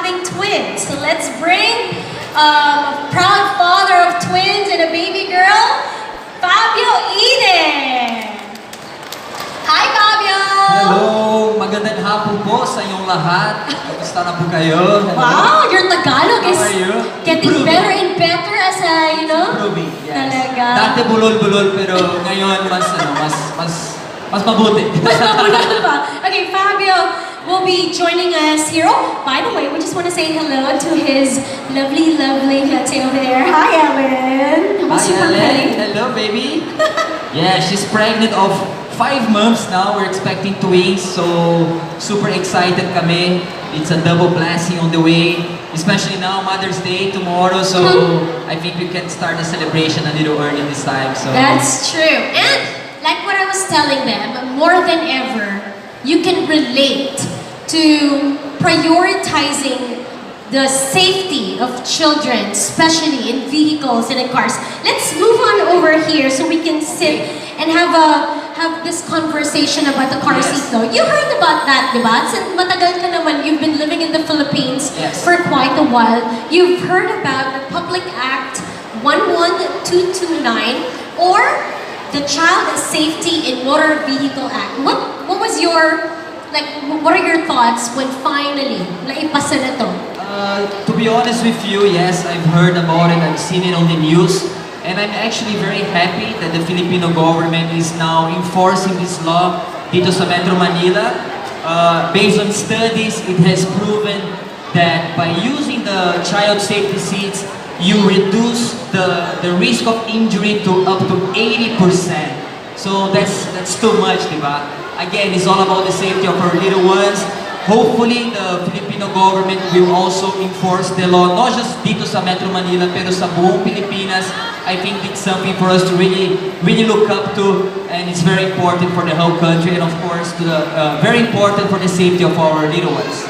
having twins. So let's bring a proud father of twins and a baby girl, Fabio Ide. Hi, Fabio! Hello! Magandang hapon po sa inyong lahat. Kamusta na po kayo? Hello. Wow, your Tagalog How is are you? getting Improving. better and better as a, you know? Improving, yes. Talaga. Dati bulol-bulol pero ngayon mas mabuti. Mas mabulol pa. Okay, Fabio will be joining us here. Oh, by the way, we just want to say hello to his lovely fiancé over there. Hi, Ellen. Hi, Ellen. Hello, baby. Yeah, she's pregnant of 5 months now. We're expecting twins, so super excited kami. It's a double blessing on the way, especially now Mother's Day tomorrow. So I think we can start the celebration a little early this time. So That's true. And like what I was telling them, more than ever, you can relate to prioritizing the safety of children, especially in vehicles and in cars. Let's move on over here so we can sit and have this conversation about the car seat though. You heard about that, diba? Since matagal ka naman, you've been living in the Philippines for quite a while. You've heard about the Public Act 11229 or the Child Safety in Motor Vehicle Act. What was your, what are your thoughts when finally naipasa na to? To be honest with you, yes, I've heard about it, I've seen it on the news, and I'm actually very happy that the Filipino government is now enforcing this law dito sa Metro Manila. Based on studies, it has proven that by using the child safety seats, you reduce the risk of injury to up to 80%. So that's too much, diba? Again, it's all about the safety of our little ones. Hopefully, the Filipino government will also enforce the law, not just dito sa Metro Manila, pero sa buong Pilipinas. I think it's something for us to really look up to, and it's very important for the whole country, and of course, very important for the safety of our little ones.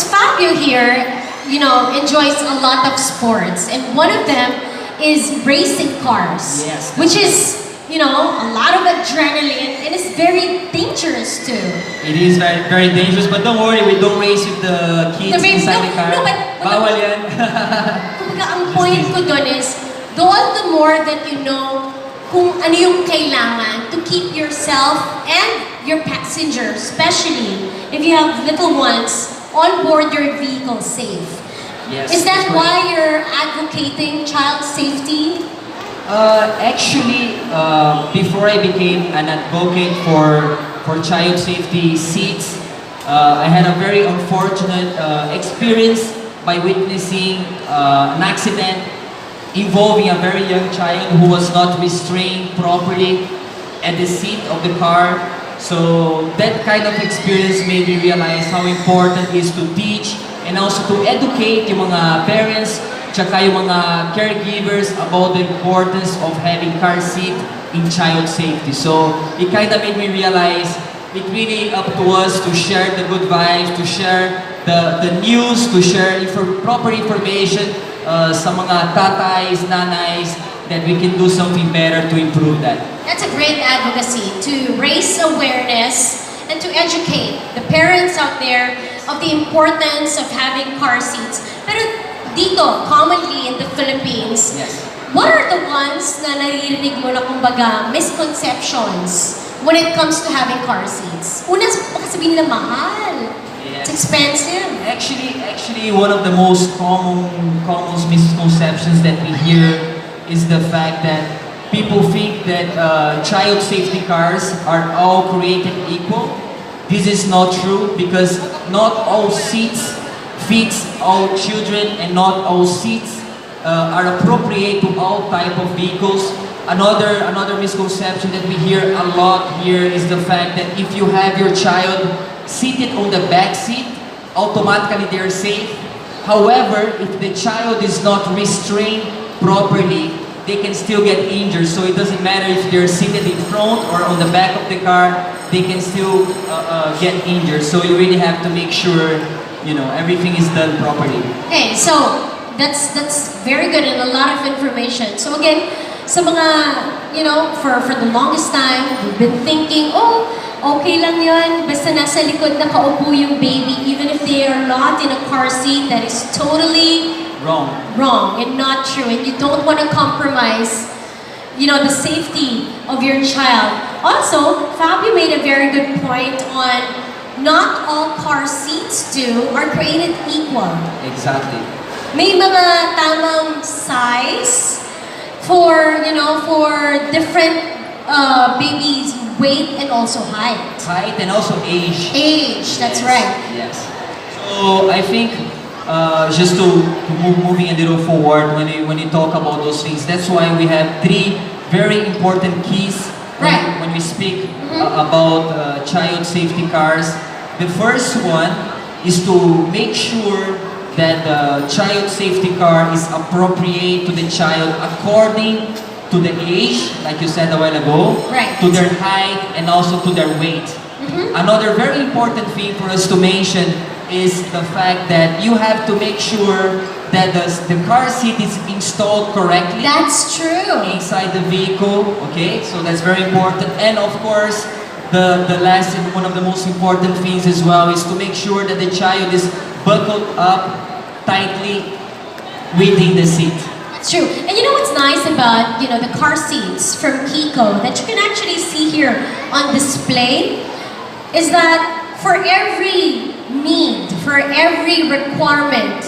Fabio here, you know, enjoys a lot of sports, and one of them is racing cars, Yes, which is, you know, a lot of adrenaline, and it's very dangerous too. It is very, very dangerous, but don't worry, we don't race with the kids inside the car. No, but Bawal yan. kumbaga, ang point ko dun is, all the more that you know kung ano yung kailangan to keep yourself and your passengers, especially if you have little ones, on board your vehicle safe. Yes, Is that that's why you're advocating child safety? Actually, before I became an advocate for child safety seats, I had a very unfortunate experience by witnessing an accident involving a very young child who was not restrained properly at the seat of the car. So that kind of experience made me realize how important it is to teach and also to educate yung mga parents tsaka yung mga caregivers about the importance of having car seat in child safety. So it kind of made me realize it really up to us to share the good vibes, to share the news, to share proper information sa mga tatays, nanays, that we can do something better to improve that. That's a great advocacy to raise awareness and to educate the parents out there of the importance of having car seats. Pero dito, commonly in the Philippines, what are the ones na naririnig mo na kumbaga misconceptions when it comes to having car seats? Una, baka sabihin nila mahal. It's expensive. Actually, one of the most common misconceptions that we hear is the fact that people think that child safety cars are all created equal. This is not true because not all seats fits all children and not all seats are appropriate to all type of vehicles. Another misconception that we hear a lot here is the fact that if you have your child seated on the back seat, automatically they're safe. However, if the child is not restrained properly, they can still get injured. So it doesn't matter if they're seated in front or on the back of the car, they can still get injured. So you really have to make sure, you know, everything is done properly. Okay, so that's very good and a lot of information. So again, sa mga, you know, for the longest time, we've been thinking, oh, okay lang yun, basta nasa likod nakaupo yung baby, even if they are not in a car seat, that is totally wrong and not true, and you don't want to compromise, you know, the safety of your child. Also, Fabio made a very good point on not all car seats are created equal. Exactly. May mga tamang size for, you know, for different babies' weight and also height. Height and also age. Age, that's Yes, right. Yes. So I think just to moving a little forward when you talk about those things, that's why we have three very important keys Right. when we speak about child safety cars. The first one is to make sure that the child safety car is appropriate to the child according to the age, like you said a while ago, Right. to their height and also to their weight. Another very important thing for us to mention is the fact that you have to make sure that the car seat is installed correctly That's true. inside the vehicle, okay? So that's very important. And of course, the last and one of the most important things as well is to make sure that the child is buckled up tightly within the seat. It's true. And you know what's nice about, you know, the car seats from Kiko that you can actually see here on display is that for every need, for every requirement,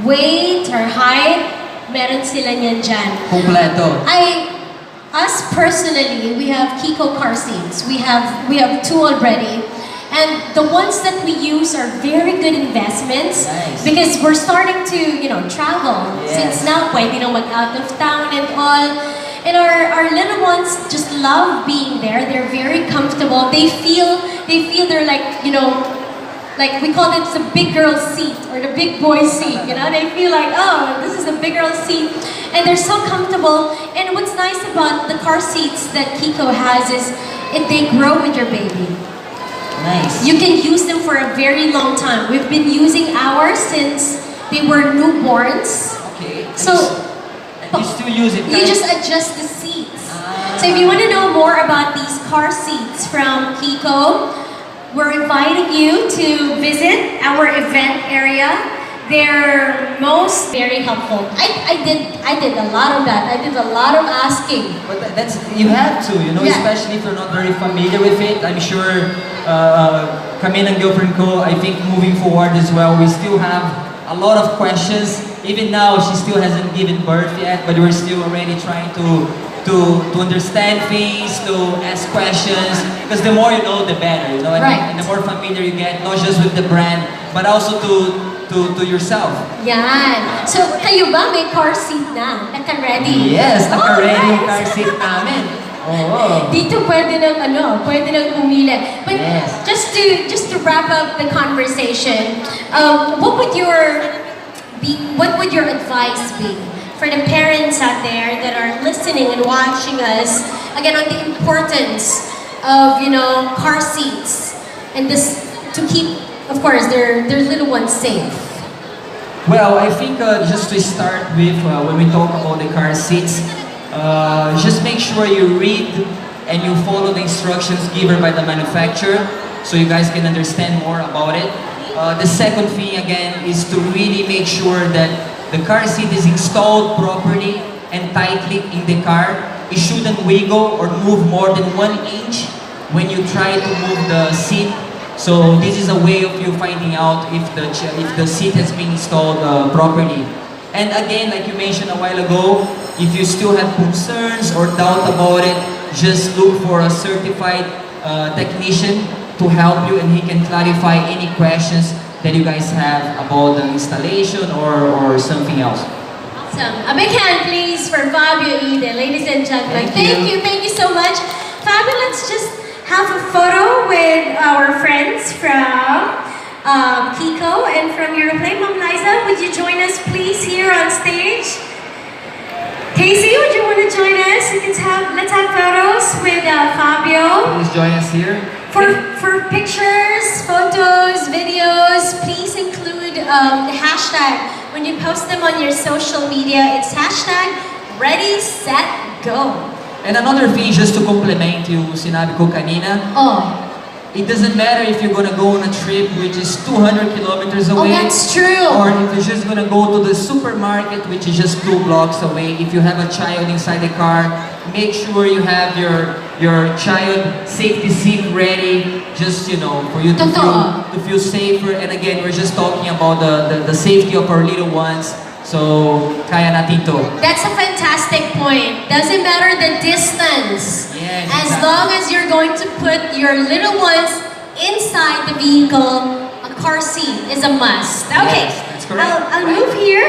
weight or height, meron sila niyan dyan. Kompleto. Us personally, we have Kiko car seats. We have two already. And the ones that we use are very good investments. Nice. Because we're starting to, you know, travel. Yes. Since now, pwede na mag-out of town and all. And our little ones just love being there. They're very comfortable. They feel they're like, you know, like we call it the big girl seat or the big boy seat, you know? They feel like, oh, this is a big girl seat. And they're so comfortable. And what's nice about the car seats that Kiko has is they grow with your baby. Nice. You can use them for a very long time. We've been using ours since they were newborns. Okay. So, And you still use it, you guys? just adjust the seats. So if you want to know more about these car seats from Kiko, we're inviting you to visit our event area. They're most very helpful. I did a lot of that. I did a lot of asking. But that's, you have to, you know, Yeah. especially if you're not very familiar with it. I'm sure kami ng girlfriend ko, I think moving forward as well, we still have a lot of questions. Even now, she still hasn't given birth yet, but we're still already trying to understand things, to ask questions. Because the more you know, the better, you know. Right. And the more familiar you get, not just with the brand, but also to yourself. Yan. So, kayo ba may car seat na? Naka-ready? Yes, naka-ready yung car nice. seat namin. Oo. Dito pwede nang pumili. But Yes. just to wrap up the conversation, what would your advice be for the parents out there that are listening and watching us again on the importance of, you know, car seats and this to keep, of course, their little ones safe? Well, I think just to start with, when we talk about the car seats, just make sure you read and you follow the instructions given by the manufacturer so you guys can understand more about it. The second thing again is to really make sure that the car seat is installed properly and tightly in the car. It shouldn't wiggle or move more than 1 inch when you try to move the seat. So this is a way of you finding out if the seat has been installed properly. And again, like you mentioned a while ago, if you still have concerns or doubt about it, just look for a certified technician to help you, and he can clarify any questions that you guys have about the installation or something else. Awesome. A big hand, please, for Fabio Ide, ladies and gentlemen. Thank you. Thank you so much. Fabio, let's just have a photo with our friends from Kiko and from Europlay. Ma'am Liza, would you join us, please, here on stage? Casey, would you want to join us? Let's have photos with Fabio. Please join us here. For pictures, photos, videos, please include the hashtag. When you post them on your social media, it's hashtag ready, set, go. And another thing, just to complement yung sinabi ko kanina, Oh, it doesn't matter if you're gonna go on a trip which is 200 kilometers Oh, away. that's true. Or if you're just gonna go to the supermarket which is just 2 blocks away. If you have a child inside the car, make sure you have your child safety seat ready, just for you to feel safer. And again, we're just talking about the safety of our little ones. So, kaya natin to. That's a fantastic point. Doesn't matter the distance. Yes, As exactly. long as you're going to put your little ones inside the vehicle, a car seat is a must. Okay, Yes, that's correct. I'll move here.